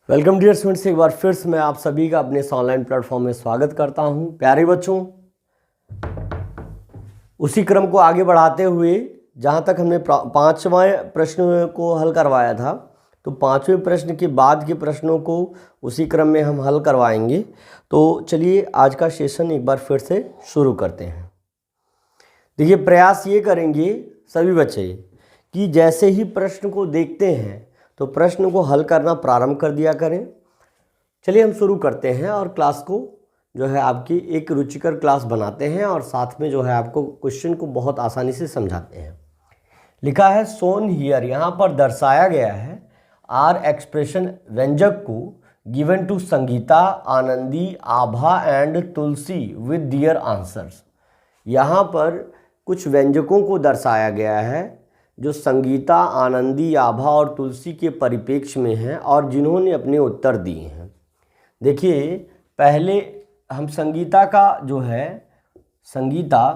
Welcome dear students, एक बार फिर से मैं आप सभी का अपने इस ऑनलाइन प्लेटफॉर्म में स्वागत करता हूं। प्यारे बच्चों, उसी क्रम को आगे बढ़ाते हुए जहां तक हमने पांचवें प्रश्न को हल करवाया था, तो पांचवें प्रश्न के बाद के प्रश्नों को उसी क्रम में हम हल करवाएंगे। तो चलिए आज का सेशन एक बार फिर से शुरू करते हैं। देखिए, प्रयास ये करेंगे सभी बच्चे कि जैसे ही प्रश्न को देखते हैं तो प्रश्न को हल करना प्रारंभ कर दिया करें। चलिए हम शुरू करते हैं और क्लास को जो है आपकी एक रुचिकर क्लास बनाते हैं और साथ में जो है आपको क्वेश्चन को बहुत आसानी से समझाते हैं। लिखा है सोन हियर, यहाँ पर दर्शाया गया है आर एक्सप्रेशन व्यंजक को given to Sangeeta, Anandi, Abha and Tulsi with their answers. यहाँ पर कुछ व्यंजकों को दर्शाया गया है जो संगीता, आनंदी, आभा और तुलसी के परिप्रेक्ष्य में हैं और जिन्होंने अपने उत्तर दिए हैं। देखिए, पहले हम संगीता का जो है संगीता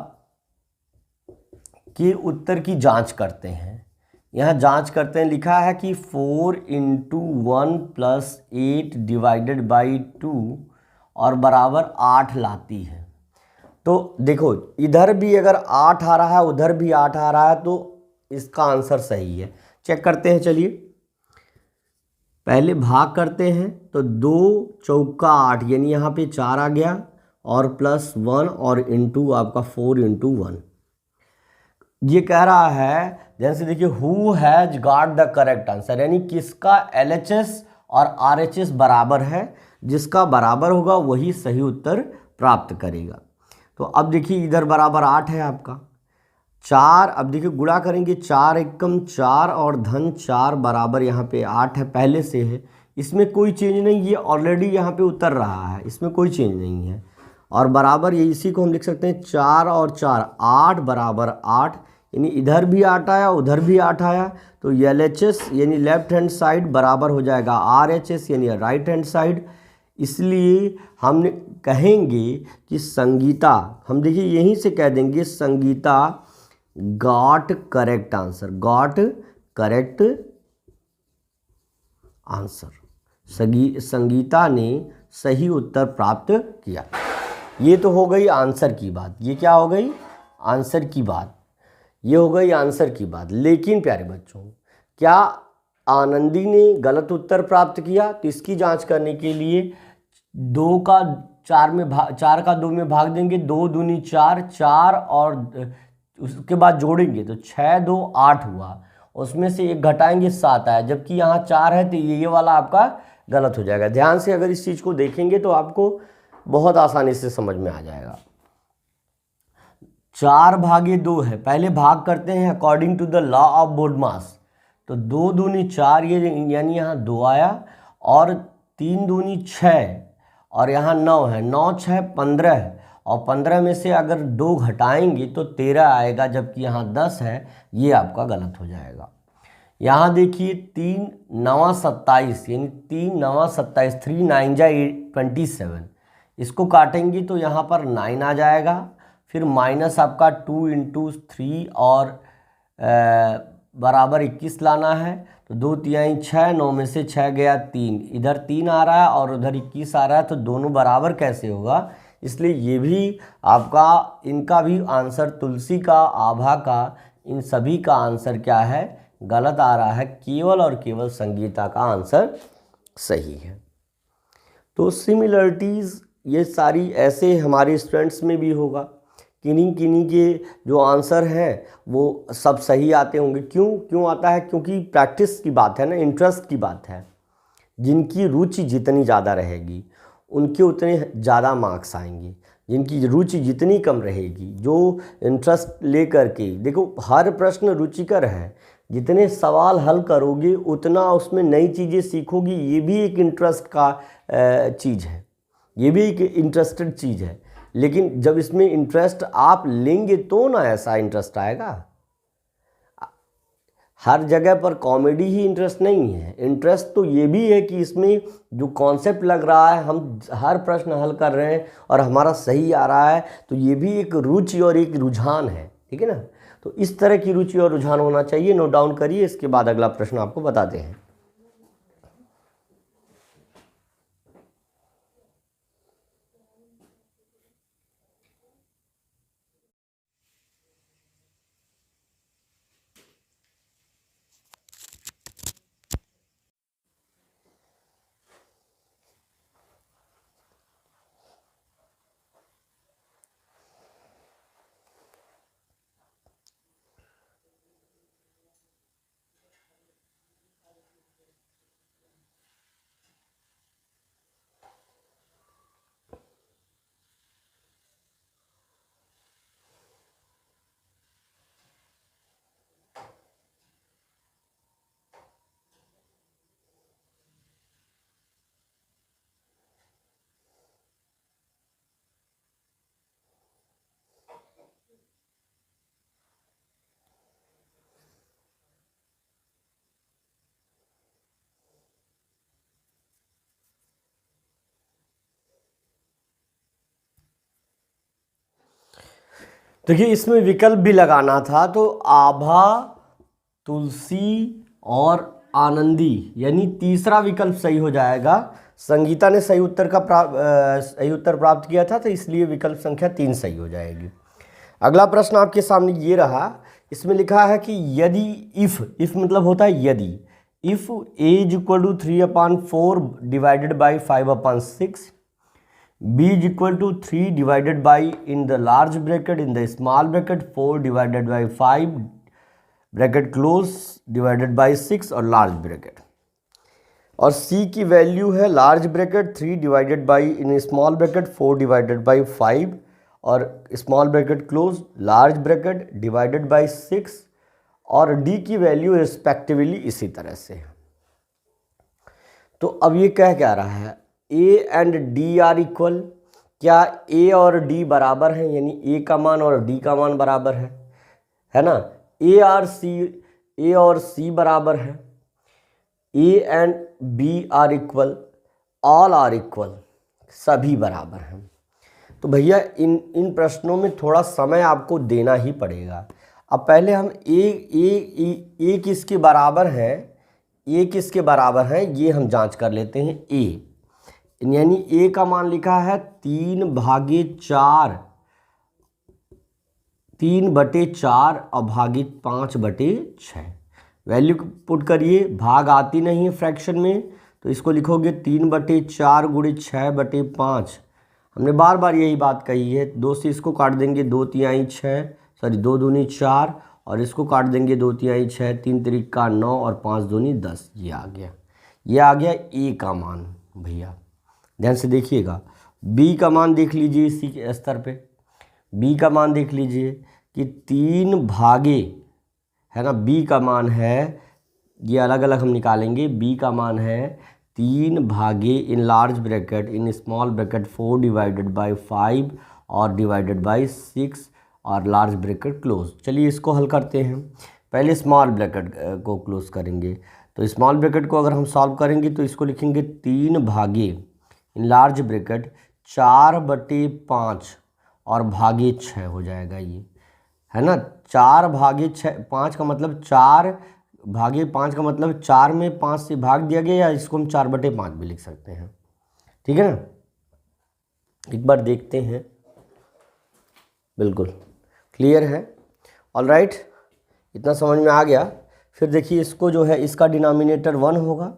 के उत्तर की जांच करते हैं। यहाँ जांच करते हैं, लिखा है कि 4 × 1 + 8 डिवाइडेड बाई 2 और बराबर 8 लाती है। तो देखो, इधर भी अगर 8 आ रहा है, उधर भी 8 आ रहा है, तो इसका आंसर सही है। चेक करते हैं। चलिए पहले भाग करते हैं, तो 2 चौका 8 यानी यहाँ पे 4 आ गया और +1 और इंटू आपका 4 × 1। ये कह रहा है, जैसे देखिए, who has got the correct answer, यानी किसका LHS और RHS बराबर है। जिसका बराबर होगा वही सही उत्तर प्राप्त करेगा। तो अब देखिए, इधर बराबर 8 है आपका 4। अब देखिए गुणा करेंगे, 4 एकम 4 और धन 4 बराबर यहाँ पे 8 है, पहले से है, इसमें कोई चेंज नहीं, ये ऑलरेडी यहाँ पे उतर रहा है, इसमें कोई चेंज नहीं है। और बराबर ये इसी को हम लिख सकते हैं 4 और 4 8 बराबर 8, यानी इधर भी 8 आया, उधर भी 8 आया, तो LHS यानी लेफ्ट हैंड साइड बराबर हो जाएगा RHS यानी राइट हैंड साइड। इसलिए हम कहेंगे कि संगीता, हम देखिए यहीं से कह देंगे Sangeeta got correct answer, got correct answer, Sangeeta ने सही उत्तर प्राप्त किया। ये तो हो गई आंसर की बात। ये क्या हो गई? आंसर की बात। ये हो गई आंसर की बात। लेकिन प्यारे बच्चों, क्या आनंदी ने गलत उत्तर प्राप्त किया? तो इसकी जांच करने के लिए 2 का 4 का 2 में भाग देंगे, 2 दूनी 4, 4 और उसके बाद जोड़ेंगे तो 6 2 8 हुआ, उसमें से 1 घटाएंगे 7 आया, जबकि यहाँ 4 है, तो ये वाला आपका गलत हो जाएगा। ध्यान से अगर इस चीज़ को देखेंगे तो आपको बहुत आसानी से समझ में आ जाएगा। 4 भागे 2 है, पहले भाग करते हैं according to the law of BODMAS. तो 2 दूनी 4 ये यानी यहाँ 2 आया, और 3 दूनी 6 और यहाँ 9 है, 9 6 15 है, और 15 में से अगर 2 घटाएंगे तो 13 आएगा, जबकि यहाँ 10 है, ये आपका गलत हो जाएगा। यहाँ देखिए 3 9 27 यानी 3 9 27, 3 9 जा 27, इसको काटेंगे तो यहाँ पर 9 आ जाएगा। फिर माइनस आपका 2 × 3 और बराबर 21 लाना है, तो 2 तिहाई 6, 9 में से 6 गया 3, इधर 3 आ रहा है और उधर 21 आ रहा है, तो दोनों बराबर कैसे होगा? इसलिए ये भी आपका, इनका भी आंसर, तुलसी का, आभा का, इन सभी का आंसर क्या है? गलत आ रहा है। केवल और केवल संगीता का आंसर सही है। तो सिमिलरिटीज़ ये सारी ऐसे हमारे स्टूडेंट्स में भी होगा, किन्हीं के जो आंसर हैं वो सब सही आते होंगे। क्यों आता है? क्योंकि प्रैक्टिस की बात है ना, इंटरेस्ट की बात है। जिनकी रुचि जितनी ज़्यादा रहेगी उनके उतने ज़्यादा मार्क्स आएंगे, जिनकी रुचि जितनी कम रहेगी, जो इंटरेस्ट लेकर के, देखो हर प्रश्न रुचिकर है, जितने सवाल हल करोगे उतना उसमें नई चीज़ें सीखोगी। ये भी एक इंटरेस्ट का चीज़ है, ये भी एक इंटरेस्टेड चीज़ है। लेकिन जब इसमें इंटरेस्ट आप लेंगे तो ना ऐसा इंटरेस्ट आएगा। हर जगह पर कॉमेडी ही इंटरेस्ट नहीं है, इंटरेस्ट तो ये भी है कि इसमें जो कॉन्सेप्ट लग रहा है, हम हर प्रश्न हल कर रहे हैं और हमारा सही आ रहा है, तो ये भी एक रुचि और एक रुझान है। ठीक है ना? तो इस तरह की रुचि और रुझान होना चाहिए। नोट डाउन करिए, इसके बाद अगला प्रश्न आपको बताते हैं। देखिए इसमें विकल्प भी लगाना था, तो आभा, तुलसी और आनंदी, यानी तीसरा विकल्प सही हो जाएगा। संगीता ने सही उत्तर प्राप्त किया था, तो इसलिए विकल्प संख्या 3 सही हो जाएगी। अगला प्रश्न आपके सामने ये रहा। इसमें लिखा है कि यदि इफ मतलब होता है यदि, if a is equal to 3/4 divided by 5/6, b is equal to 3 divided by in the large bracket in the small bracket 4 divided by 5 bracket close divided by 6 और लार्ज ब्रैकेट, और c की value है large bracket 3 divided by in small bracket 4 divided by 5 और small bracket close large bracket divided by 6, और d की value respectively इसी तरह से। तो अब ये क्या रहा है, a and d are equal. क्या a और d बराबर हैं, यानी a का मान और d का मान बराबर है ना। a और c बराबर है, a and b are equal, all are equal, सभी बराबर हैं। तो भैया इन प्रश्नों में थोड़ा समय आपको देना ही पड़ेगा। अब पहले हम ए किसके बराबर है, ए किसके बराबर है ये हम जांच कर लेते हैं। ए यानी ए का मान लिखा है 3/4, 3/4 और भागित 5/6। वैल्यू पुट करिए, भाग आती नहीं है फ्रैक्शन में, तो इसको लिखोगे 3/4 गुणे 6/5। हमने बार बार यही बात कही है, 2 से इसको काट देंगे 2 तिहाई 6, सॉरी 2 दूनी 4, और इसको काट देंगे 2 तिहाई 6, 3 त्रिका 9 और 5 दूनी 10। ये आ गया ए का मान। भैया ध्यान से देखिएगा, बी का मान देख लीजिए इसी के स्तर पे। बी का मान देख लीजिए कि 3 भागे, है ना, बी का मान है, ये अलग अलग हम निकालेंगे। बी का मान है 3 भागे in large bracket in small bracket 4 divided by 5 और डिवाइडेड बाई 6 और लार्ज ब्रैकेट क्लोज। चलिए इसको हल करते हैं। पहले स्मॉल ब्रैकेट को क्लोज करेंगे, तो स्मॉल ब्रैकेट को अगर हम सॉल्व करेंगे तो इसको लिखेंगे 3 भागे इन लार्ज ब्रैकेट 4/5 और भागे 6 हो जाएगा। ये है ना, 4 भागे 6, 5 का मतलब 4 भागे 5 का मतलब 4 में 5 से भाग दिया गया, या इसको हम 4/5 भी लिख सकते हैं। ठीक है ना, एक बार देखते हैं। बिल्कुल क्लियर है, ऑलराइट, इतना समझ में आ गया। फिर देखिए इसको जो है, इसका डिनोमिनेटर 1 होगा।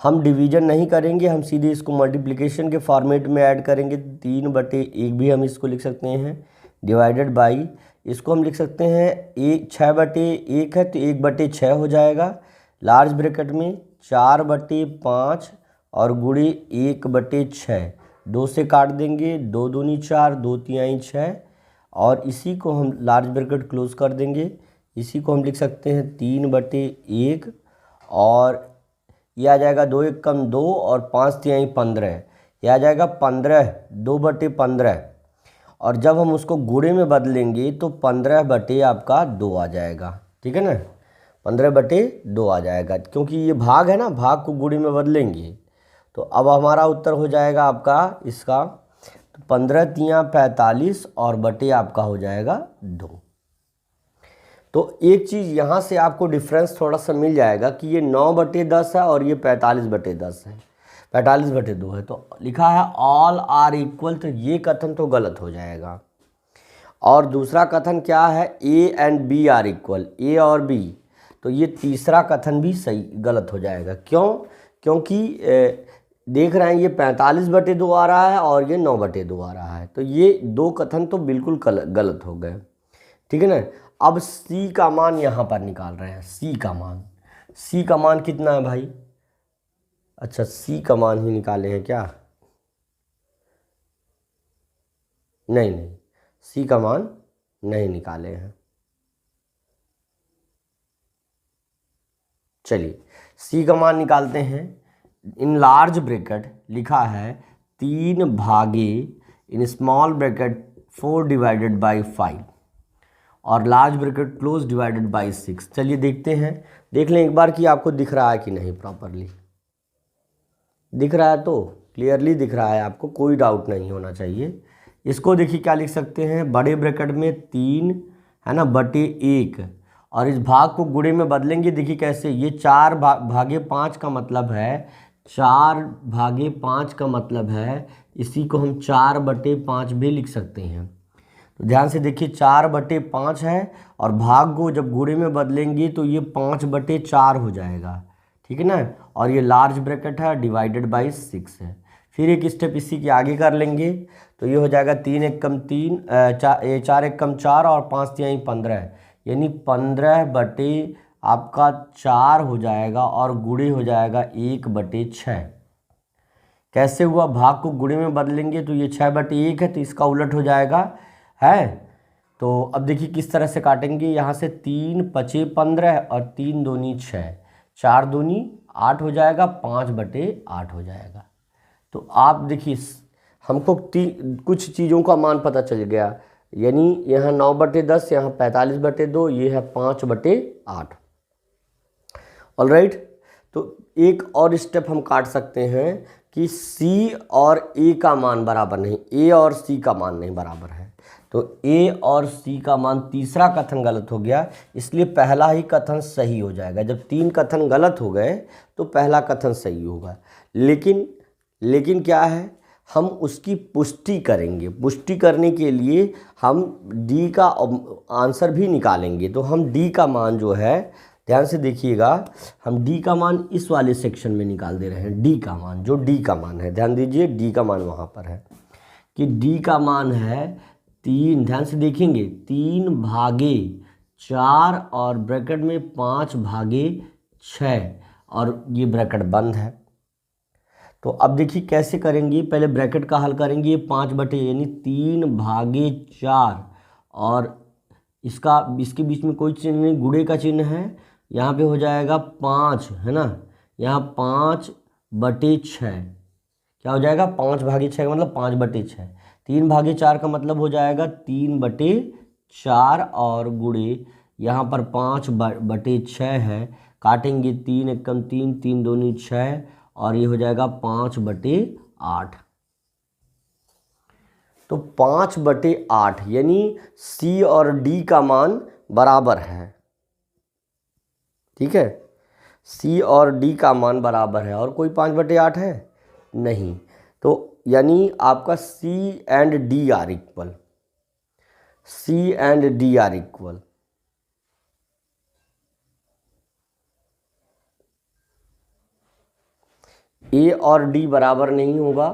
हम डिवीजन नहीं करेंगे, हम सीधे इसको मल्टीप्लिकेशन के फॉर्मेट में ऐड करेंगे। 3/1 भी हम इसको लिख सकते हैं, डिवाइडेड बाई, इसको हम लिख सकते हैं 6/1 है तो 1/6 हो जाएगा। लार्ज ब्रैकेट में 4/5 और गुणे 1/6, 2 से काट देंगे, 2 दूनी 4, 2 तिहाई 6, और इसी को हम लार्ज ब्रैकेट क्लोज कर देंगे। इसी को हम लिख सकते हैं 3/1, और यह आ जाएगा 2 1 कम 2 और 5 तिहाई 15, यह आ जाएगा 15, 2/15, और जब हम उसको गुणे में बदलेंगे तो 15 आपका 2 आ जाएगा। ठीक है ना, 15/2 आ जाएगा, क्योंकि ये भाग है ना, भाग को गुणे में बदलेंगे। तो अब हमारा उत्तर हो जाएगा आपका इसका, तो 15 तिया 45 और बटे आपका हो जाएगा 2। तो एक चीज़ यहाँ से आपको डिफरेंस थोड़ा सा मिल जाएगा कि ये 9/10 है और ये 45/10 है, 45/2 है। तो लिखा है ऑल आर इक्वल, तो ये कथन तो गलत हो जाएगा। और दूसरा कथन क्या है, A and B are equal, A और बी, तो ये तीसरा कथन भी सही गलत हो जाएगा। क्यों? क्योंकि देख रहे हैं ये 45/2 आ रहा है और ये 9/2 आ रहा है, तो ये 2 कथन तो बिल्कुल गलत हो गए। ठीक है ना। अब सी का मान यहाँ पर निकाल रहे हैं। सी का मान कितना है भाई? अच्छा, सी का मान ही निकाले हैं क्या? नहीं, सी का मान नहीं निकाले हैं। चलिए सी का मान निकालते हैं। इन लार्ज ब्रैकेट लिखा है 3 भागे इन स्मॉल ब्रैकेट 4 डिवाइडेड बाई 5 और large bracket close divided by 6। चलिए देखते हैं, देख लें एक बार कि आपको दिख रहा है कि नहीं। प्रॉपरली दिख रहा है तो क्लियरली दिख रहा है आपको, कोई डाउट नहीं होना चाहिए। इसको देखिए क्या लिख सकते हैं, बड़े ब्रैकेट में 3 है ना बटे 1, और इस भाग को गुणे में बदलेंगे। देखिए कैसे, ये 4 भागे 5 का मतलब है, 4 भागे 5 का मतलब है, इसी को हम 4 बटे 5 भी लिख सकते हैं। तो ध्यान से देखिए 4 बटे 5 है, और भाग को जब गुणे में बदलेंगे तो ये 5 बटे 4 हो जाएगा, ठीक है ना। और ये लार्ज ब्रैकेट है, डिवाइडेड बाई 6 है। फिर एक स्टेप इसी के आगे कर लेंगे, तो ये हो जाएगा 3 एकम 3, 4 एकम 4 और 5 तिहाई 15, यानी 15 बटे आपका 4 हो जाएगा, और गुणे हो जाएगा 1 बटे 6। कैसे हुआ, भाग को गुणे में बदलेंगे तो ये 6 बटे 1 है, तो इसका उलट हो जाएगा है। तो अब देखिए किस तरह से काटेंगे, यहाँ से 3 पचे 15 और 3 दूनी 6, 4 दूनी 8 हो जाएगा, 5 बटे 8 हो जाएगा। तो आप देखिए हमको कुछ चीज़ों का मान पता चल गया, यानी यहाँ 9 बटे 10, यहाँ 45 बटे 2, ये है 5 बटे 8। ऑलराइट, तो एक और स्टेप हम काट सकते हैं कि C और A का मान बराबर नहीं, A और C का मान नहीं बराबर है, तो A और C का मान, तीसरा कथन गलत हो गया, इसलिए पहला ही कथन सही हो जाएगा। जब 3 कथन गलत हो गए तो पहला कथन सही होगा, लेकिन क्या है, हम उसकी पुष्टि करेंगे। पुष्टि करने के लिए हम D का आंसर भी निकालेंगे। तो हम D का मान जो है, ध्यान से देखिएगा, हम D का मान इस वाले सेक्शन में निकाल दे रहे हैं। D का मान, जो D का मान है, ध्यान दीजिए D का मान वहाँ पर है कि D का मान है 3, ध्यान से देखेंगे 3 भागे 4 और ब्रैकेट में 5 भागे 6, और ये ब्रैकेट बंद है। तो अब देखिए कैसे करेंगे, पहले ब्रैकेट का हल करेंगे, 5 बटे यानी 3 भागे 4, और इसके बीच में कोई चिन्ह नहीं, गुणे का चिन्ह है, यहाँ पे हो जाएगा 5 है ना, यहाँ 5 बटे 6, क्या हो जाएगा 5 भागे 6 का मतलब 5 बटे 6, 3 भागे 4 का मतलब हो जाएगा 3 बटे 4, और गुणे यहाँ पर 5 बटे 6 है, काटेंगे 3 एकम 3, 3 दूनी 6, और ये हो जाएगा 5 बटे 8। तो 5 बटे 8 यानी C और D का मान बराबर है, ठीक है, C और D का मान बराबर है, और कोई 5 बटे 8 है नहीं। तो यानी आपका C and D are equal, C and D are equal. A और D बराबर नहीं होगा,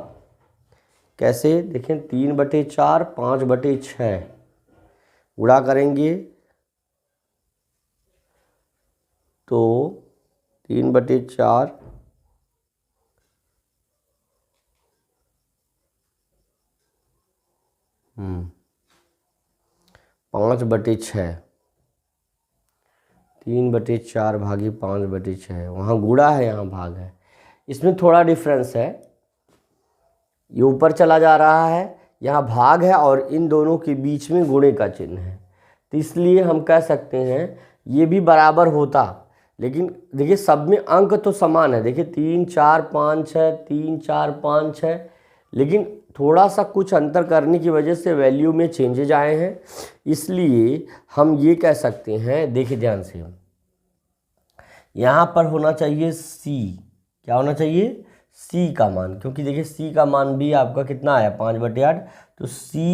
कैसे देखें, 3 बटे 4, 5 बटे 6, गुणा करेंगे तो 3 बटे 4, 5 बटे 6, 3 बटे 4 भागी 5 बटे 6, वहाँ गुणा है यहाँ भाग है, इसमें थोड़ा डिफरेंस है, ये ऊपर चला जा रहा है, यहाँ भाग है, और इन दोनों के बीच में गुणे का चिन्ह है, तो इसलिए हम कह सकते हैं ये भी बराबर होता। लेकिन देखिए सब में अंक तो समान है, देखिए 3 4 5 6, 3 4 5 6, लेकिन थोड़ा सा कुछ अंतर करने की वजह से वैल्यू में चेंजेज आए हैं, इसलिए हम ये कह सकते हैं, देखिए ध्यान से, यहाँ पर होना चाहिए C, क्या होना चाहिए C का मान, क्योंकि देखिए C का मान भी आपका कितना आया 5 बटे 8, तो C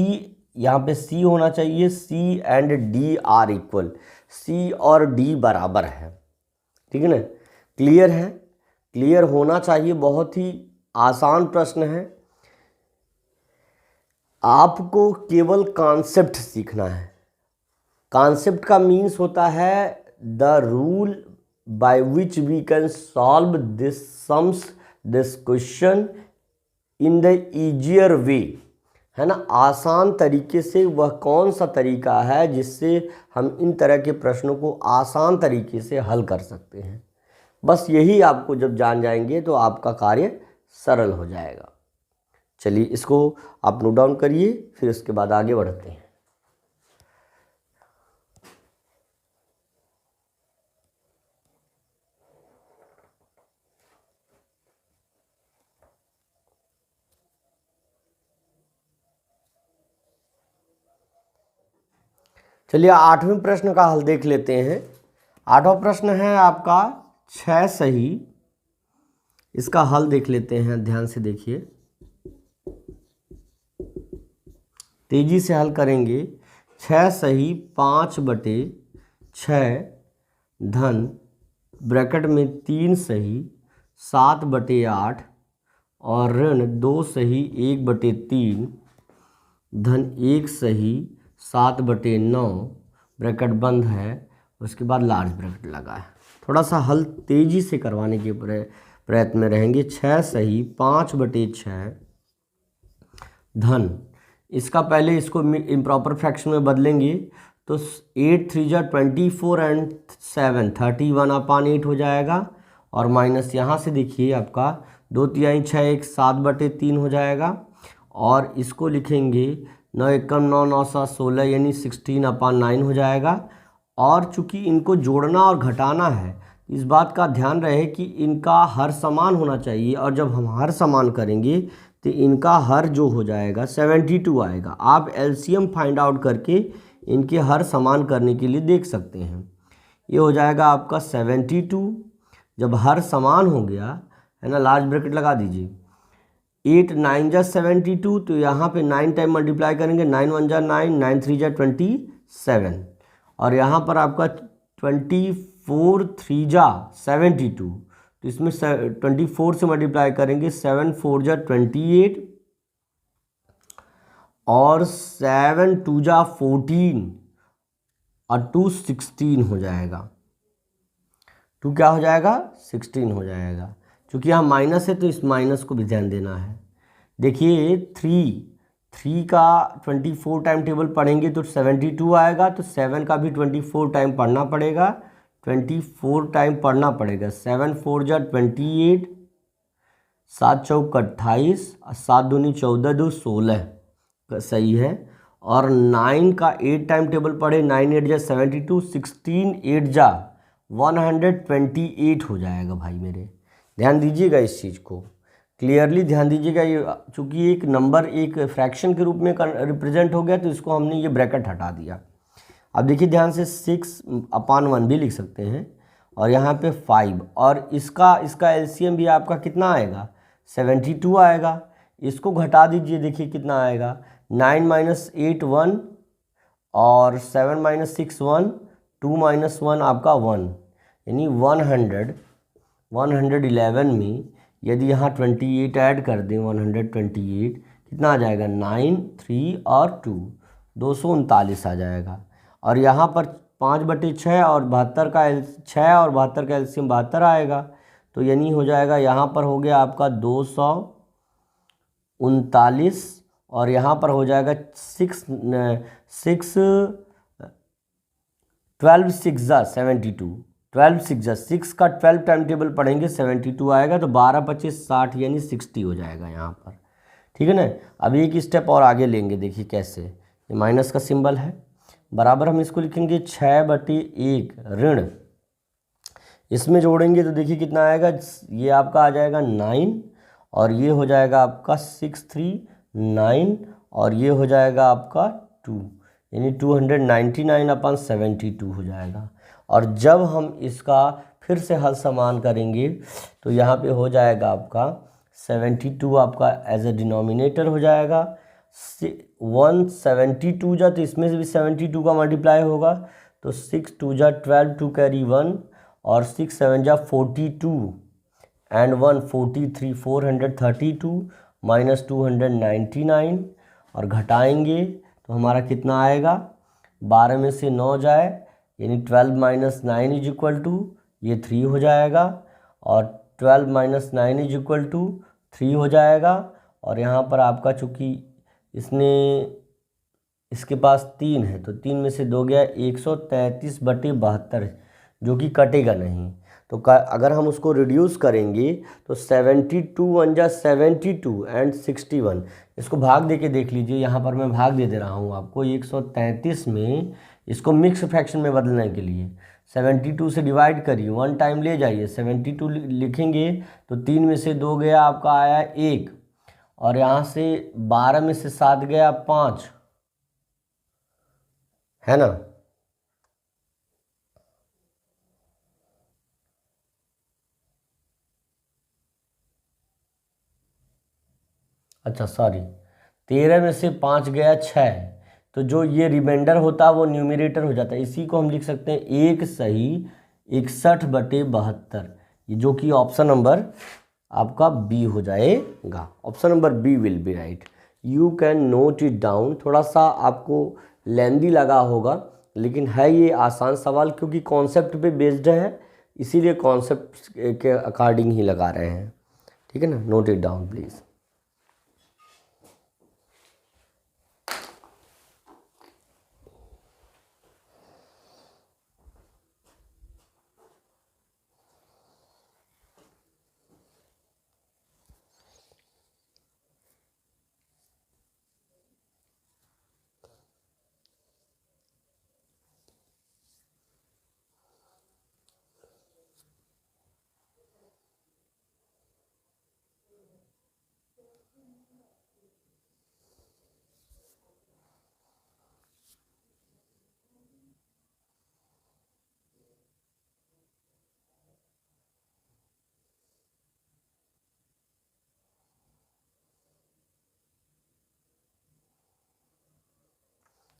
यहाँ पे C होना चाहिए, C and D are equal, C और D बराबर है, ठीक है ना। क्लियर है, क्लियर होना चाहिए, बहुत ही आसान प्रश्न है, आपको केवल कॉन्सेप्ट सीखना है। कॉन्सेप्ट का मीन्स होता है the rule by which we can solve this sums, this question in the easier way, है ना, आसान तरीके से। वह कौन सा तरीका है जिससे हम इन तरह के प्रश्नों को आसान तरीके से हल कर सकते हैं, बस यही आपको जब जान जाएंगे तो आपका कार्य सरल हो जाएगा। चलिए इसको आप नोट डाउन करिए, फिर उसके बाद आगे बढ़ते हैं। चलिए 8वें प्रश्न का हल देख लेते हैं। 8वां प्रश्न है आपका 6 सही। इसका हल देख लेते हैं, ध्यान से देखिए, तेजी से हल करेंगे। 6 सही 5/6 धन ब्रैकेट में 3 सही 7/8 और ऋण 2 सही 1/3 धन 1 सही 7/9 ब्रैकेट बंद है, उसके बाद लार्ज ब्रैकेट लगा है। थोड़ा सा हल तेजी से करवाने के प्रयत्न में रहेंगे। 6 सही 5/6 धन, इसका पहले इसको इम्प्रॉपर फ्रैक्शन में बदलेंगे तो 8 3 जा 24 एंड 7 31/8 हो जाएगा। और माइनस यहाँ से देखिए आपका 2 तिहाई 6 1 7/3 हो जाएगा। और इसको लिखेंगे 9 एकम 9 9 7 16 यानी 16/9 हो जाएगा। और चूंकि इनको जोड़ना और घटाना है, इस बात का ध्यान रहे कि इनका हर समान होना चाहिए, और जब हम हर समान करेंगे तो इनका हर जो हो जाएगा 72 आएगा। आप एलसीएम फाइंड आउट करके इनके हर समान करने के लिए देख सकते हैं। ये हो जाएगा आपका 72। जब हर समान हो गया है ना, लार्ज ब्रैकेट लगा दीजिए। 8 9 जा 72, तो यहाँ पे 9 टाइम मल्टीप्लाई करेंगे। 9 1 जा 9, 9 3 जा 27, और यहाँ पर आपका 24 3 जा 72, तो इसमें 24 से मल्टीप्लाई करेंगे। 7 4 जा 28 और 7 2 जा 14 और 2 16 हो जाएगा। 2 क्या हो जाएगा? 16 हो जाएगा। क्योंकि यहाँ माइनस है तो इस माइनस को भी ध्यान देना है। देखिए 3 का 24 टाइम टेबल पढ़ेंगे तो 72 आएगा, तो 7 का भी 24 टाइम पढ़ना पड़ेगा। 24 टाइम पढ़ना पड़ेगा। 7 4 जा 28, 7 चौक 28 और 7 दूनी 14 2 16 सही है। और 9 का 8 टाइम टेबल पढ़े। 9 8 जा 72, 16 8 जा 128 हो जाएगा। भाई मेरे ध्यान दीजिएगा, इस चीज़ को क्लियरली ध्यान दीजिएगा। ये चूँकि एक नंबर एक फ्रैक्शन के रूप में रिप्रेजेंट हो गया, तो इसको हमने ये ब्रैकेट हटा दिया। अब देखिए ध्यान से 6/1 भी लिख सकते हैं, और यहाँ पे 5, और इसका एलसीएम भी आपका कितना आएगा? 72 आएगा। इसको घटा दीजिए, देखिए कितना आएगा? 9 - 8 1 और 7 - 6 1, 2 - 1 आपका 1, यानी 111 में यदि यहाँ 28 ऐड कर दें, 128 कितना आ जाएगा? 9 3 और 2 239 आ जाएगा। और यहाँ पर 5/6 और 72 का 6 और 72 का एलसीएम 72 आएगा, तो यानी हो जाएगा यहाँ पर हो गया आपका 239, और यहाँ पर हो जाएगा 12 6 जा 72, 12 6 जा 6 का 12 टाइम टेबल पढ़ेंगे 72 आएगा, तो 12 25 60 यानी 60 हो जाएगा यहाँ पर। ठीक है ना। अब एक स्टेप और आगे लेंगे, देखिए कैसे। ये माइनस का सिंबल है, बराबर हम इसको लिखेंगे 6/1 ऋण, इसमें जोड़ेंगे तो देखिए कितना आएगा? ये आपका आ जाएगा 9, और ये हो जाएगा आपका 6 3 9, और ये हो जाएगा आपका 2, यानी 299/72 हो जाएगा। और जब हम इसका फिर से हल समान करेंगे तो यहाँ पे हो जाएगा आपका 72 आपका एज ए डिनोमिनेटर हो जाएगा। 172 जा, तो इसमें से भी 72 का मल्टीप्लाई होगा, तो 6 2 जा 12, 2 कैरी 1, और 6 7 जा 42 एंड 1 43 432 माइनस 299, और घटाएंगे तो हमारा कितना आएगा? 12 में से 9 जाए, यानी 12 - 9 इज इक्वल टू ये 3 हो जाएगा, और 12 - 9 इज इक्वल टू 3 हो जाएगा। और यहाँ पर आपका चूँकि इसके पास 3 है, तो 3 में से 2 गया 133/72, जो कि कटेगा नहीं। तो अगर हम उसको रिड्यूस करेंगे तो 72 1 जा 72 एंड 61, इसको भाग दे के देख लीजिए। यहाँ पर मैं भाग दे रहा हूँ आपको 133 में, इसको मिक्स फ्रैक्शन में बदलने के लिए 72 से डिवाइड करिए, 1 टाइम ले जाइए, 72 लिखेंगे तो 3 में से 2 गया आपका आया 1, और यहाँ से 12 में से 7 गया 5, है ना। अच्छा सॉरी, 13 में से 5 गया 6, तो जो ये रिमाइंडर होता है वो न्यूमरेटर हो जाता है। इसी को हम लिख सकते हैं 1 सही 61/72, ये जो कि ऑप्शन नंबर आपका बी हो जाएगा। Option number B will be right. You can note it down. थोड़ा सा आपको लेंदी लगा होगा, लेकिन है ये आसान सवाल, क्योंकि कॉन्सेप्ट पे बेस्ड है, इसीलिए कॉन्सेप्ट के अकॉर्डिंग ही लगा रहे हैं। ठीक है ना, नोट इट डाउन प्लीज़।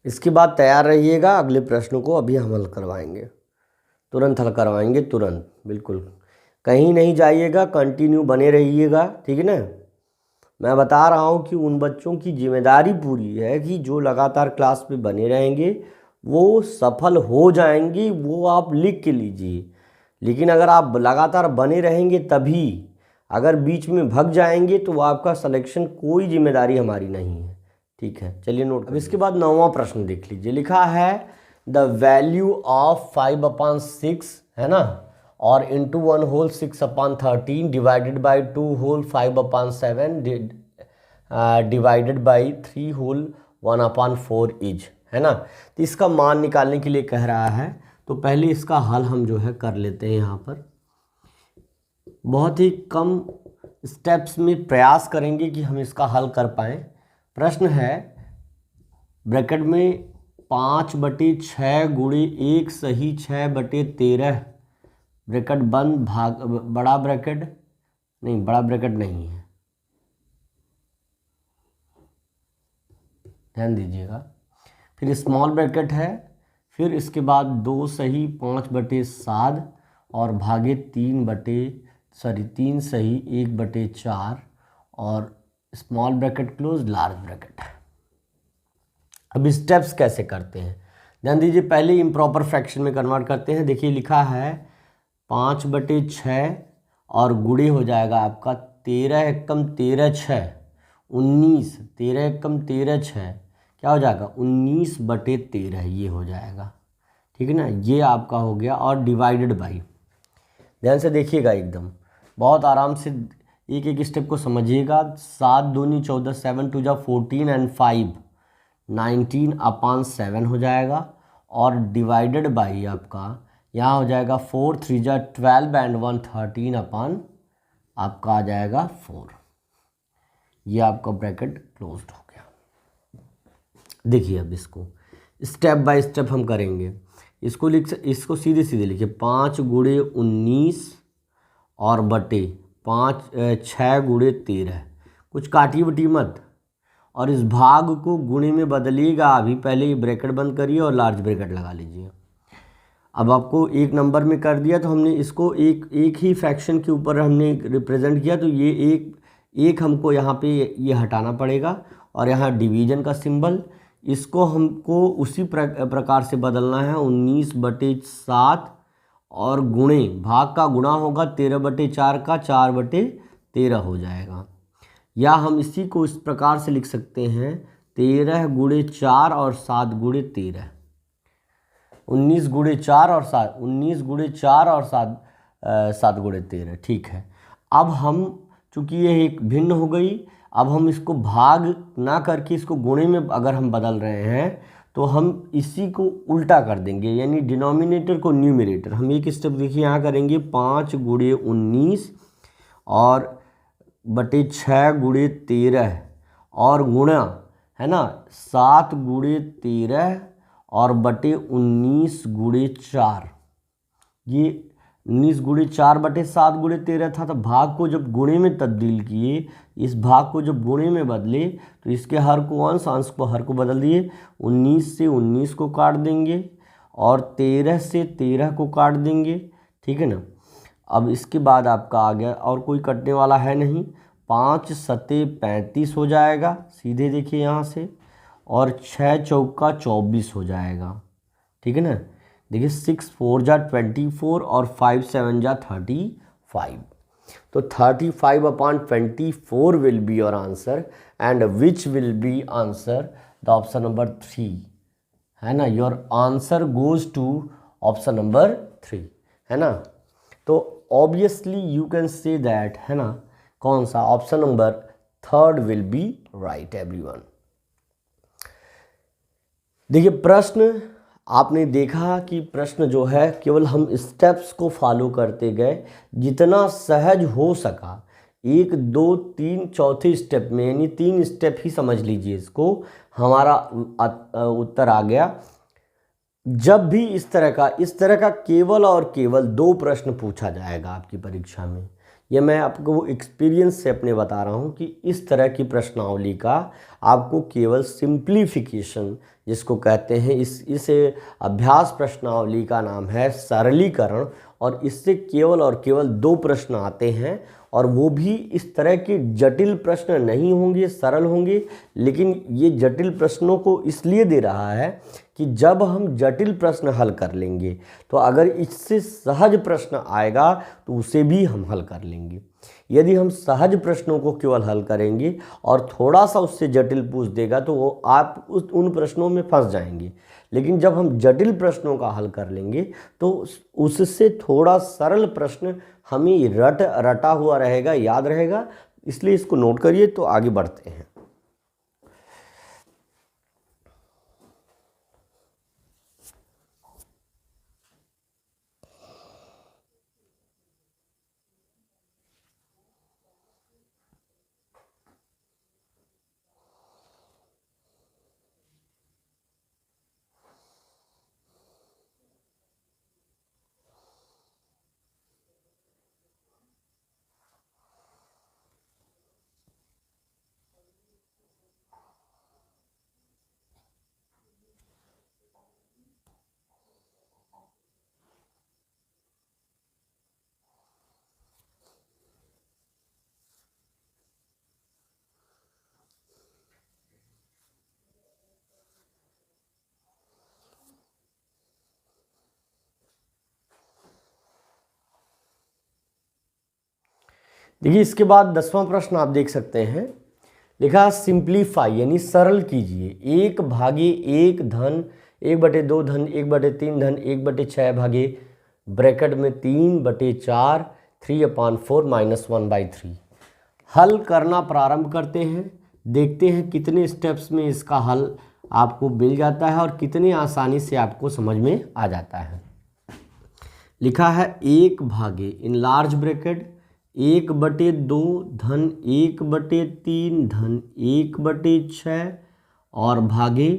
इसके बाद तैयार रहिएगा, अगले प्रश्नों को अभी हम हल करवाएंगे, तुरंत हल करवाएंगे, तुरंत, बिल्कुल कहीं नहीं जाइएगा, कंटिन्यू बने रहिएगा। ठीक है ना। मैं बता रहा हूँ कि उन बच्चों की जिम्मेदारी पूरी है कि जो लगातार क्लास पे बने रहेंगे वो सफल हो जाएंगे, वो आप लिख के लीजिए। लेकिन अगर आप लगातार बने रहेंगे तभी, अगर बीच में भग जाएंगे तो आपका सिलेक्शन, कोई जिम्मेदारी हमारी नहीं है। ठीक है, चलिए नोट। अब इसके बाद 9वां प्रश्न देख लीजिए। लिखा है द वैल्यू ऑफ 5/6 है ना, और into 1 whole 6/13 divided by 2 whole 5/7 divided by 3 whole 1/4 is, है ना। तो इसका मान निकालने के लिए कह रहा है, तो पहले इसका हल हम जो है कर लेते हैं। यहाँ पर बहुत ही कम स्टेप्स में प्रयास करेंगे कि हम इसका हल कर पाएँ। प्रश्न है ब्रैकेट में 5/6 गुणे 1 सही 6/13 ब्रैकेट बंद भाग बड़ा ब्रैकेट नहीं, बड़ा ब्रैकेट नहीं है, ध्यान दीजिएगा। फिर स्मॉल ब्रैकेट है, फिर इसके बाद 2 सही 5/7 और भागे 3 सही 1/4 और small bracket close large bracket. अब स्टेप्स कैसे करते हैं ध्यान दीजिए। पहले इम्प्रॉपर फ्रैक्शन में कन्वर्ट करते हैं। देखिए लिखा है 5/6 और गुणे हो जाएगा आपका 13 एकम 13 6 19, 13 एकम 13 6 क्या हो जाएगा 19/13, ये हो जाएगा। ठीक है ना, ये आपका हो गया। और डिवाइडेड बाई, ध्यान से देखिएगा, एकदम बहुत आराम से एक एक स्टेप को समझिएगा। 7 दूनी 14, 7 2 जा 14 एंड 5 19/7 हो जाएगा। और डिवाइडेड बाई आपका यहाँ हो जाएगा 4 3 जा 12 एंड 1 13 अपन आपका आ जाएगा 4। ये आपका ब्रैकेट क्लोज्ड हो गया। देखिए अब इसको स्टेप बाय स्टेप हम करेंगे। इसको सीधे सीधे लिखिए 5 गुणे 19 और बटे 6 गुणे 13, कुछ काटी बटी मत, और इस भाग को गुणे में बदलिएगा। अभी पहले ये ब्रैकेट बंद करिए और लार्ज ब्रैकेट लगा लीजिए। अब आपको एक नंबर में कर दिया, तो हमने इसको एक ही फ्रैक्शन के ऊपर हमने रिप्रेजेंट किया, तो ये एक हमको यहाँ पे ये हटाना पड़ेगा। और यहाँ डिवीजन का सिंबल, इसको हमको उसी प्रकार से बदलना है 19/7 और गुणे, भाग का गुणा होगा 13/4 का 4/13 हो जाएगा। या हम इसी को इस प्रकार से लिख सकते हैं 13 गुणे 4 और 7 गुणे 13, 19 गुणे 4 और 7, 19 गुणे 4 और 7 गुणे 13। ठीक है, अब हम चूँकि ये एक भिन्न हो गई, अब हम इसको भाग ना करके इसको गुणे में अगर हम बदल रहे हैं तो हम इसी को उल्टा कर देंगे, यानी डिनोमिनेटर को न्यूमरेटर। हम एक स्टेप देखिए यहाँ करेंगे 5 गुणे 19 और बटे 6 गुणे 13 और गुणा, है ना, 7 गुणे 13 और बटे 19 गुणे 4। ये 19 गुणे 4/7 गुणे 13 था, तो भाग को जब गुणे में तब्दील किए, इस भाग को जब गुणे में बदले तो इसके हर को अंश, अंश को हर को बदल दिए। 19 से 19 को काट देंगे और 13 से 13 को काट देंगे, ठीक है ना। अब इसके बाद आपका आ गया, और कोई कटने वाला है नहीं, 5 सते 35 हो जाएगा सीधे, देखिए यहाँ से, और 6 चौका 24 हो जाएगा, ठीक है ना। देखिए 6 4 जा 24 और 5 7 जा 35, तो 35/24 will be your answer, and which will be answer the option number 3, है ना। Your answer goes to option number 3, है ना। तो obviously you can say that, है ना, कौन सा option number 3 will be right everyone. देखिए प्रश्न आपने देखा कि प्रश्न जो है केवल हम स्टेप्स को फॉलो करते गए, जितना सहज हो सका 1 2 3 चौथे स्टेप में, यानी 3 स्टेप ही समझ लीजिए इसको, हमारा उत्तर आ गया। जब भी इस तरह का केवल और केवल 2 प्रश्न पूछा जाएगा आपकी परीक्षा में, ये मैं आपको एक्सपीरियंस से अपने बता रहा हूँ कि इस तरह की प्रश्नावली का आपको केवल सिंप्लीफिकेशन जिसको कहते हैं, इस अभ्यास प्रश्नावली का नाम है सरलीकरण, और इससे केवल और केवल 2 प्रश्न आते हैं, और वो भी इस तरह के जटिल प्रश्न नहीं होंगे, सरल होंगे। लेकिन ये जटिल प्रश्नों को इसलिए दे रहा है कि जब हम जटिल प्रश्न हल कर लेंगे तो अगर इससे सहज प्रश्न आएगा तो उसे भी हम हल कर लेंगे। यदि हम सहज प्रश्नों को केवल हल करेंगे और थोड़ा सा उससे जटिल पूछ देगा तो वो आप उन प्रश्नों में फंस जाएंगे। लेकिन जब हम जटिल प्रश्नों का हल कर लेंगे तो उससे थोड़ा सरल प्रश्न हमें रटा हुआ रहेगा, याद रहेगा। इसलिए इसको नोट करिए। तो आगे बढ़ते हैं। देखिए इसके बाद 10वां प्रश्न आप देख सकते हैं, लिखा सिंप्लीफाई यानी सरल कीजिए 1/1 धन 1/2 धन 1/3 धन 1/6 भागे ब्रैकेट में 3/4 3/4 -1/3। हल करना प्रारंभ करते हैं। देखते हैं कितने स्टेप्स में इसका हल आपको मिल जाता है और कितनी आसानी से आपको समझ में आ जाता है। लिखा है 1/, इन लार्ज ब्रैकेट 1/2 धन 1/3 धन 1/6 और भागे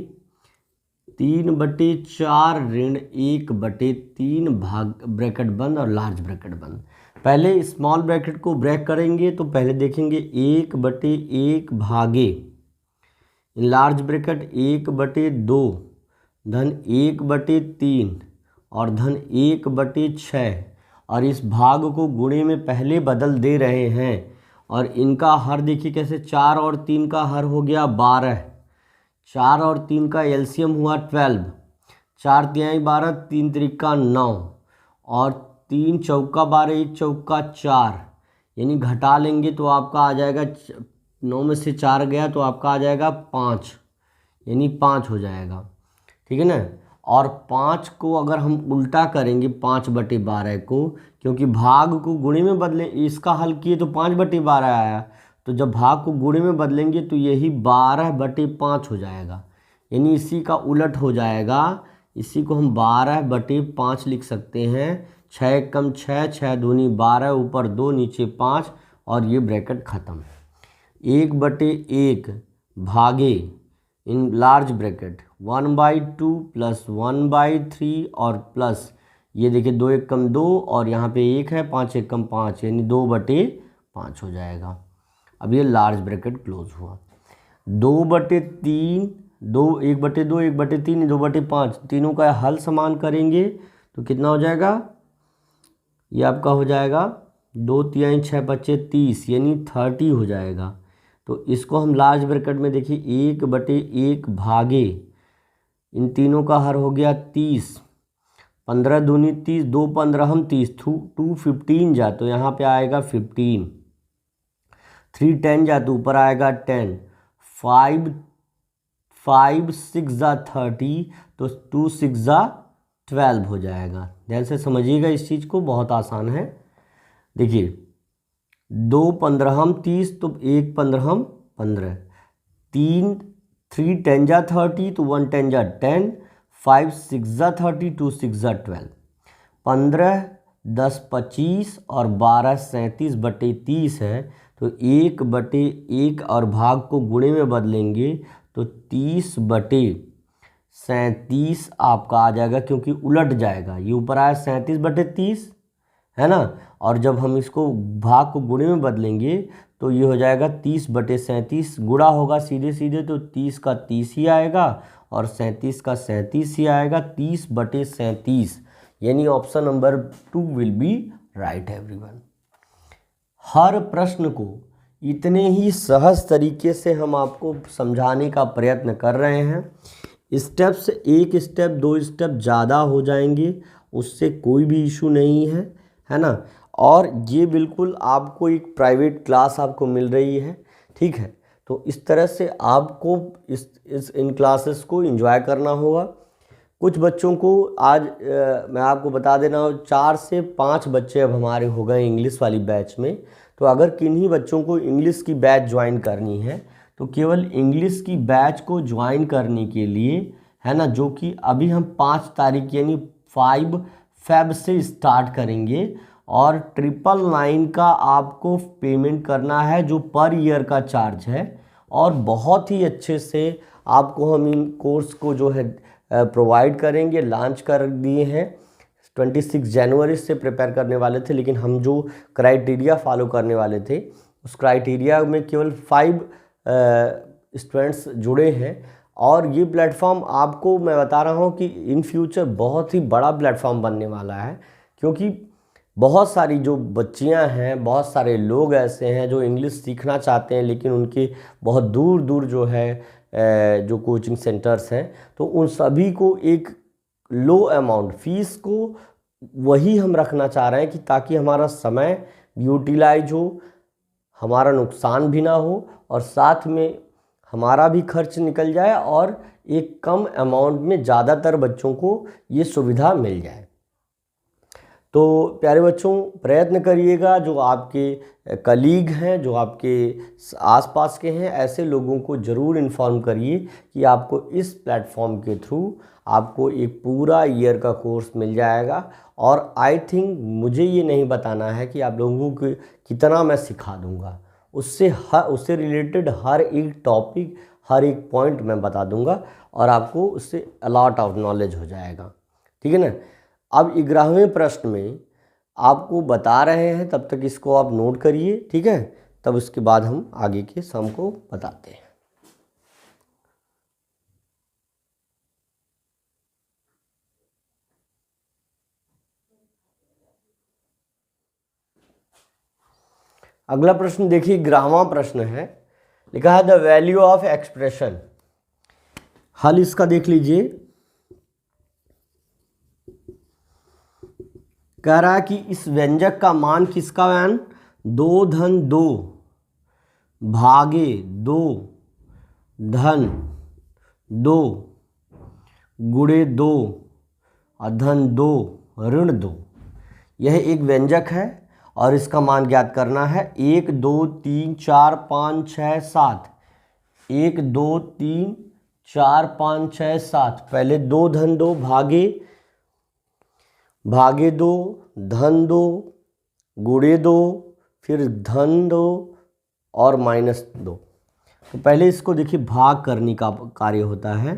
3/4 ऋण 1/3 भाग ब्रैकेट बंद और लार्ज ब्रैकेट बंद। पहले स्मॉल ब्रैकेट को ब्रेक करेंगे तो पहले देखेंगे 1/1 भागे इन लार्ज ब्रैकेट 1/2 धन 1/3 और धन 1/6, और इस भाग को गुणे में पहले बदल दे रहे हैं। और इनका हर देखिए कैसे, 4 और 3 का हर हो गया 12, 4 और 3 का एलसीएम हुआ 12, 4 तिहाई 12, 3 त्रिका 9 और 3 चौका 12, 1 चौका 4, यानी घटा लेंगे तो आपका आ जाएगा 9 में से 4 गया तो आपका आ जाएगा 5, यानी 5 हो जाएगा, ठीक है ना। और 5 को अगर हम उल्टा करेंगे 5/12 को, क्योंकि भाग को गुणे में बदलें, इसका हल किए तो 5/12 आया, तो जब भाग को गुणे में बदलेंगे तो यही 12/5 हो जाएगा, यानी इसी का उलट हो जाएगा। इसी को हम 12/5 लिख सकते हैं। 6 कम 6, 6 दूनी 12, ऊपर 2 नीचे 5 और ये ब्रैकेट ख़त्म। 1/1 भागे इन लार्ज ब्रैकेट 1/2 प्लस 1/3 और प्लस ये देखिए 2 एक कम 2 और यहाँ पे 1 है, 5 एक कम 5 यानी 2/5 हो जाएगा। अब ये लार्ज ब्रैकेट क्लोज हुआ। 2/3 2 1/2 1/3 2/5 तीनों का हल समान करेंगे तो कितना हो जाएगा, ये आपका हो जाएगा 2 तिहाई 6 बचे 30 यानी 30 हो जाएगा। तो इसको हम लार्ज ब्रैकेट में देखिए 1/1 भागे इन तीनों का हर हो गया 30, 15 दूनी 30 2 15 हम 30 2 15 जा तो यहाँ पे आएगा 15, 3 10 जा तो ऊपर आएगा 10, 5 6 जा 30 तो 2 6 जा 12 हो जाएगा। ध्यान से समझिएगा इस चीज़ को, बहुत आसान है। देखिए 2 15 हम 30 तो 1 15 हम 15, 3 10 जा 30 तो 1 10 जा 10, 5 6 जा 30 2 6 जा 12, 15 10 25 और 12 37/30 है तो 1/1 और भाग को गुणे में बदलेंगे तो 30/37 आपका आ जाएगा, क्योंकि उलट जाएगा। ये ऊपर आया 37/30 है ना, और जब हम इसको भाग को गुणे में बदलेंगे तो ये हो जाएगा 30/37, गुणा होगा सीधे सीधे तो 30 का 30 ही आएगा और 37 का 37 ही आएगा, 30/37 यानी option number 2 will be right everyone. हर प्रश्न को इतने ही सहज तरीके से हम आपको समझाने का प्रयत्न कर रहे हैं। स्टेप्स एक स्टेप 2 स्टेप ज़्यादा हो जाएंगे, उससे कोई भी इशू नहीं है ना। और ये बिल्कुल आपको एक प्राइवेट क्लास आपको मिल रही है, ठीक है। तो इस तरह से आपको इन क्लासेस को एंजॉय करना होगा। कुछ बच्चों को आज मैं आपको बता देना, 4 से 5 बच्चे अब हमारे हो गए इंग्लिश वाली बैच में। तो अगर किन्हीं बच्चों को इंग्लिश की बैच ज्वाइन करनी है तो केवल इंग्लिश की बैच को ज्वाइन करने के लिए है ना, जो कि अभी हम 5 तारीख यानी 5 फेब से स्टार्ट करेंगे और 999 का आपको पेमेंट करना है जो पर ईयर का चार्ज है। और बहुत ही अच्छे से आपको हम इन कोर्स को जो है प्रोवाइड करेंगे, लॉन्च कर दिए हैं। 26 जनवरी से प्रिपेयर करने वाले थे, लेकिन हम जो क्राइटेरिया फॉलो करने वाले थे उस क्राइटेरिया में केवल 5 स्टूडेंट्स जुड़े हैं। और ये प्लेटफॉर्म आपको मैं बता रहा हूँ कि इन फ्यूचर बहुत ही बड़ा प्लेटफॉर्म बनने वाला है, क्योंकि बहुत सारी जो बच्चियां हैं, बहुत सारे लोग ऐसे हैं जो इंग्लिश सीखना चाहते हैं, लेकिन उनके बहुत दूर दूर जो है जो कोचिंग सेंटर्स हैं, तो उन सभी को एक लो अमाउंट फीस को वही हम रखना चाह रहे हैं कि ताकि हमारा समय यूटिलाइज हो, हमारा नुकसान भी ना हो और साथ में हमारा भी खर्च निकल जाए और एक कम अमाउंट में ज़्यादातर बच्चों को ये सुविधा मिल जाए। तो प्यारे बच्चों, प्रयत्न करिएगा, जो आपके कलीग हैं, जो आपके आसपास के हैं, ऐसे लोगों को ज़रूर इन्फॉर्म करिए कि आपको इस प्लेटफॉर्म के थ्रू आपको एक पूरा ईयर का कोर्स मिल जाएगा। और आई थिंक मुझे ये नहीं बताना है कि आप लोगों को कितना मैं सिखा दूंगा, उससे रिलेटेड हर एक टॉपिक, हर एक पॉइंट मैं बता दूंगा और आपको उससे अलॉट ऑफ नॉलेज हो जाएगा, ठीक है ना। अब 11वें प्रश्न में आपको बता रहे हैं, तब तक इसको आप नोट करिए, ठीक है। तब उसके बाद हम आगे के सम को बताते हैं। अगला प्रश्न देखिए, 11वां प्रश्न है, लिखा है द वैल्यू ऑफ एक्सप्रेशन। हल इसका देख लीजिए। कह रहा है कि इस व्यंजक का मान किसका मान 2 धन 2 भागे 2 धन 2 गुणे 2 धन 2 ऋण 2, यह एक व्यंजक है और इसका मान ज्ञात करना है। 1 2 3 4 5 6 7, 1 2 3 4 5 6 7, पहले 2 धन 2 भागे 2 धन 2 गुणे 2 फिर धन 2 और माइनस 2। तो पहले इसको देखिए, भाग करने का कार्य होता है।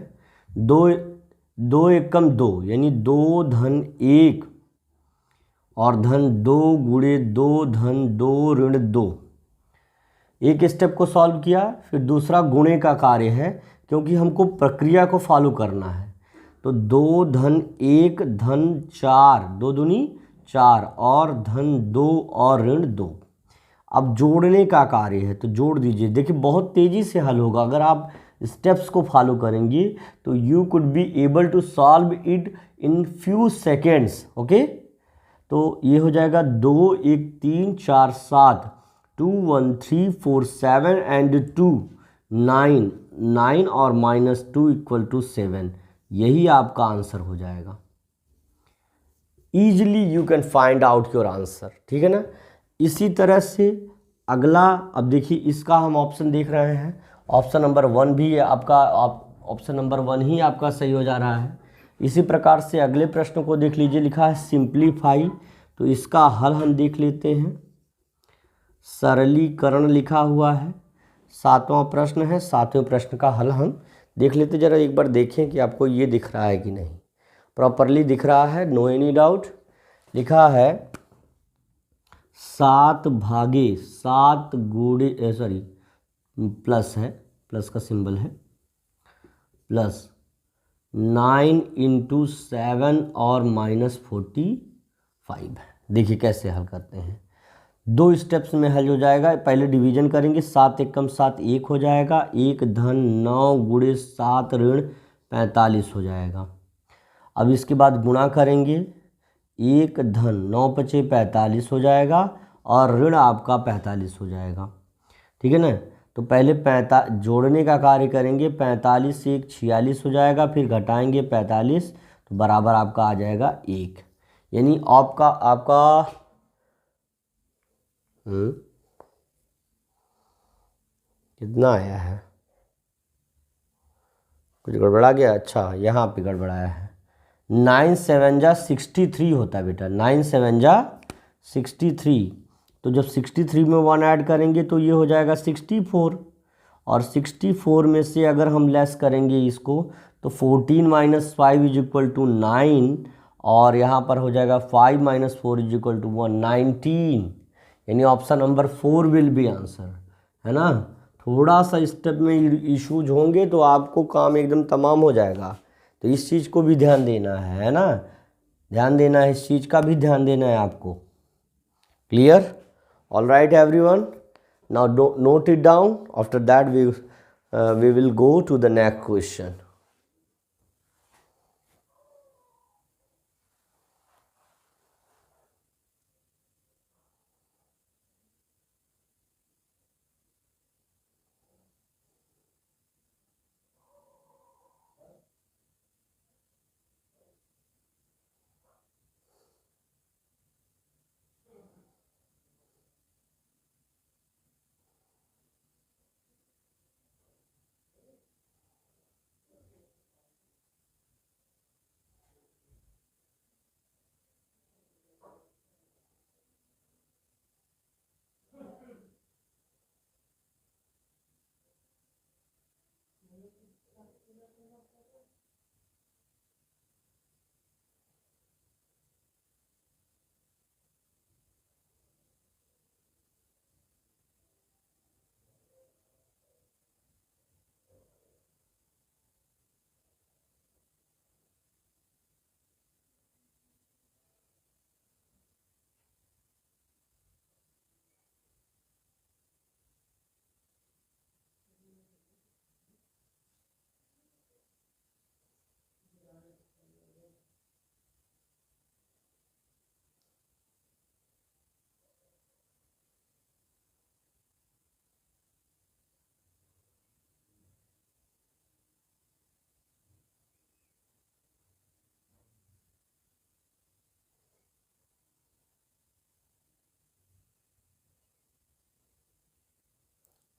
2 एकम 2 यानी 2 धन 1 और धन 2 गुणे 2 धन 2 ऋण 2। एक स्टेप को सॉल्व किया, फिर दूसरा गुणे का कार्य है क्योंकि हमको प्रक्रिया को फॉलो करना है। तो 2 धन 1 धन 4, 2 दूनी 4 और धन 2 और ऋण 2। अब जोड़ने का कार्य है तो जोड़ दीजिए। देखिए बहुत तेज़ी से हल होगा अगर आप स्टेप्स को फॉलो करेंगे तो you could be able to solve it in few seconds. Okay, तो ये हो जाएगा 2 1 3 4 7 2 1 3 4 7 एंड 2 9 9 और -2 इक्वल टू 7। यही आपका आंसर हो जाएगा। Easily you can find out your answer, ठीक है ना। इसी तरह से अगला, अब देखिए इसका हम ऑप्शन देख रहे हैं, ऑप्शन नंबर 1 भी आपका, ऑप्शन नंबर 1 ही आपका सही हो जा रहा है। इसी प्रकार से अगले प्रश्न को देख लीजिए, लिखा है सिंप्लीफाई। तो इसका हल हम देख लेते हैं। सरलीकरण लिखा हुआ है, 7वां प्रश्न है। 7वें प्रश्न का हल हम देख लेते। ज़रा एक बार देखें कि आपको ये दिख रहा है कि नहीं, प्रॉपरली दिख रहा है, नो एनी डाउट। लिखा है 7 भागे 7 गुणे सॉरी प्लस है, प्लस का सिंबल है, प्लस 9 × 7 और -45 है। देखिए कैसे हल करते हैं, 2 स्टेप्स में हल हो जाएगा। पहले डिवीजन करेंगे, 7 एकम 7 1 हो जाएगा, 1 धन 9 गुणे 7 ऋण 45 हो जाएगा। अब इसके बाद गुणा करेंगे, 1 धन 9 पचे 45 हो जाएगा और ऋण आपका 45 हो जाएगा, ठीक है ना। तो पहले जोड़ने का कार्य करेंगे, 45 से 1 46 हो जाएगा, फिर घटाएंगे 45 तो बराबर आपका आ जाएगा 1। यानी आपका कितना आया है, कुछ गड़बड़ा गया। अच्छा यहाँ पे गड़बड़ाया है, 9 7 जा 63 होता है बेटा, 9 7 जा 63। तो जब 63 में 1 ऐड करेंगे तो ये हो जाएगा 64, और 64 में से अगर हम लेस करेंगे इसको तो 14 - 5 = 9, और यहाँ पर हो जाएगा 5 - 4 = 1, 19। यानी option number 4 will be answer, है ना। थोड़ा सा स्टेप में इश्यूज होंगे तो आपको काम एकदम तमाम हो जाएगा। तो इस चीज़ को भी ध्यान देना है ना, ध्यान देना है, इस चीज़ का भी ध्यान देना है आपको। Clear? All right everyone, now note it down. After that we will go to the next question.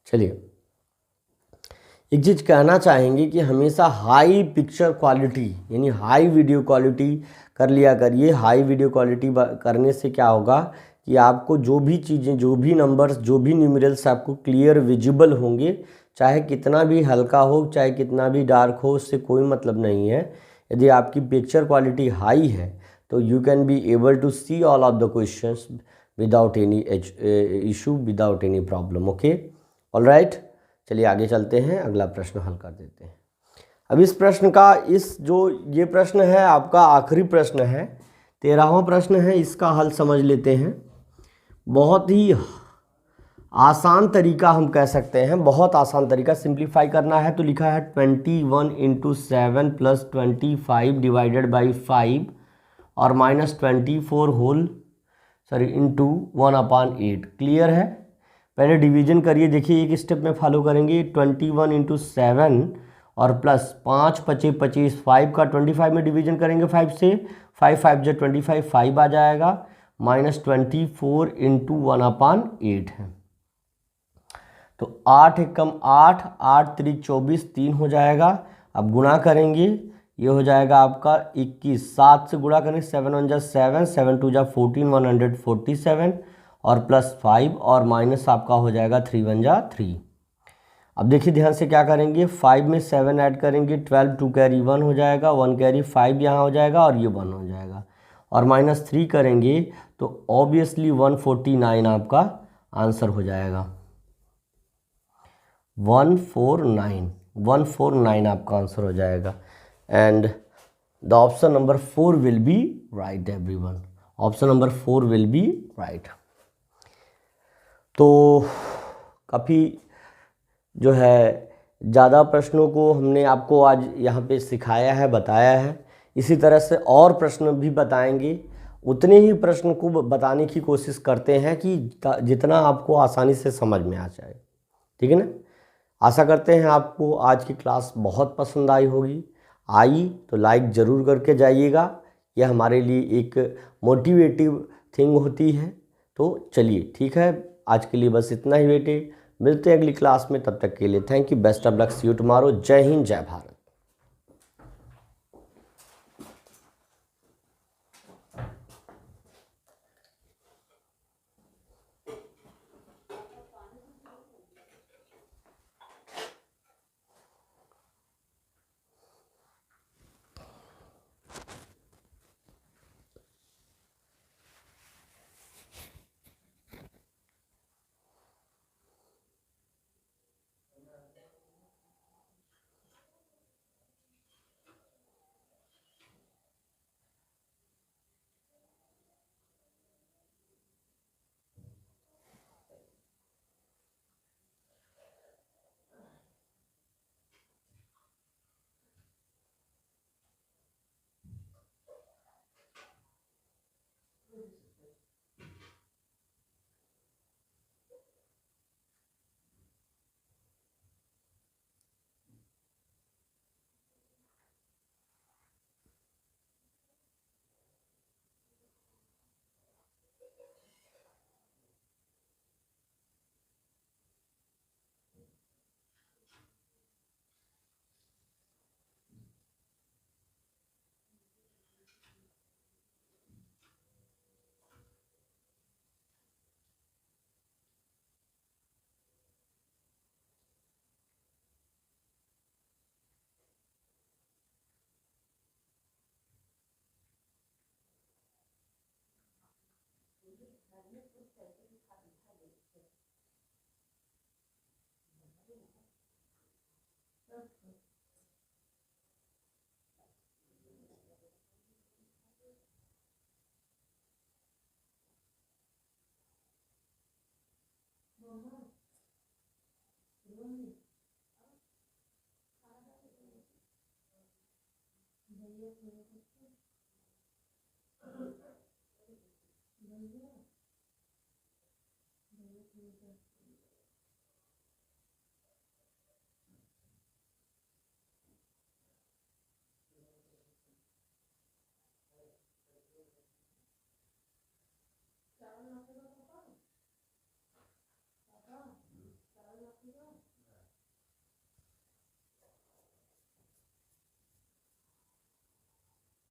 चलिए एक चीज़ कहना चाहेंगे कि हमेशा हाई पिक्चर क्वालिटी यानी हाई वीडियो क्वालिटी कर लिया करिए। हाई वीडियो क्वालिटी करने से क्या होगा कि आपको जो भी चीज़ें, जो भी नंबर्स, जो भी न्यूमेरल्स आपको क्लियर विजिबल होंगे, चाहे कितना भी हल्का हो, चाहे कितना भी डार्क हो, उससे कोई मतलब नहीं है। यदि आपकी पिक्चर क्वालिटी हाई है तो you can be able to see all of the questions without any issue, without any problem. Okay, all right, चलिए आगे चलते हैं, अगला प्रश्न हल कर देते हैं। अब इस प्रश्न का, इस जो ये प्रश्न है आपका आखिरी प्रश्न है, 13वां प्रश्न है, इसका हल समझ लेते हैं। बहुत ही आसान तरीका हम कह सकते हैं, बहुत आसान तरीका। सिंप्लीफाई करना है तो लिखा है 21 इंटू 7 प्लस 25 डिवाइडेड बाई 5 और माइनस 24 होल इंटू 1/8। क्लियर है? पहले डिवीजन करिए, देखिए एक स्टेप में फॉलो करेंगे। 21 इंटू 7 और प्लस 5 पचे 25, 5 का 25 में डिवीजन करेंगे 5 से, 5 5 जो 25, 5 आ जाएगा, माइनस 24 इंटू 1/8 है। तो 8 एकम 8, 8 3 24, 3 हो जाएगा। अब गुणा करेंगे, ये हो जाएगा आपका 21, 7 से गुणा करेंगे, 7 1 जा 7, 7 2 जा 14, 147 और प्लस 5 और माइनस आपका हो जाएगा 3 1 जा 3। अब देखिए ध्यान से क्या करेंगे, 5 में 7 ऐड करेंगे, 12, 2 कैरी 1 हो जाएगा, 1 कैरी 5 यहाँ हो जाएगा और ये 1 हो जाएगा, और माइनस 3 करेंगे तो ऑब्वियसली 149 आपका आंसर हो जाएगा। 149 आपका आंसर हो जाएगा। And the option number 4 will be right everyone, option number 4 will be right. तो काफ़ी जो है ज़्यादा प्रश्नों को हमने आपको आज यहाँ पे सिखाया है, बताया है। इसी तरह से और प्रश्न भी बताएंगे, उतने ही प्रश्न को बताने की कोशिश करते हैं कि जितना आपको आसानी से समझ में आ जाए। ठीक है ना? आशा करते हैं आपको आज की क्लास बहुत पसंद आई होगी। आई तो लाइक ज़रूर करके जाइएगा, यह हमारे लिए एक मोटिवेटिव थिंग होती है। तो चलिए ठीक है, आज के लिए बस इतना ही बेटे, मिलते हैं अगली क्लास में, तब तक के लिए thank you, best of luck, see you tomorrow. जय हिंद, जय भारत।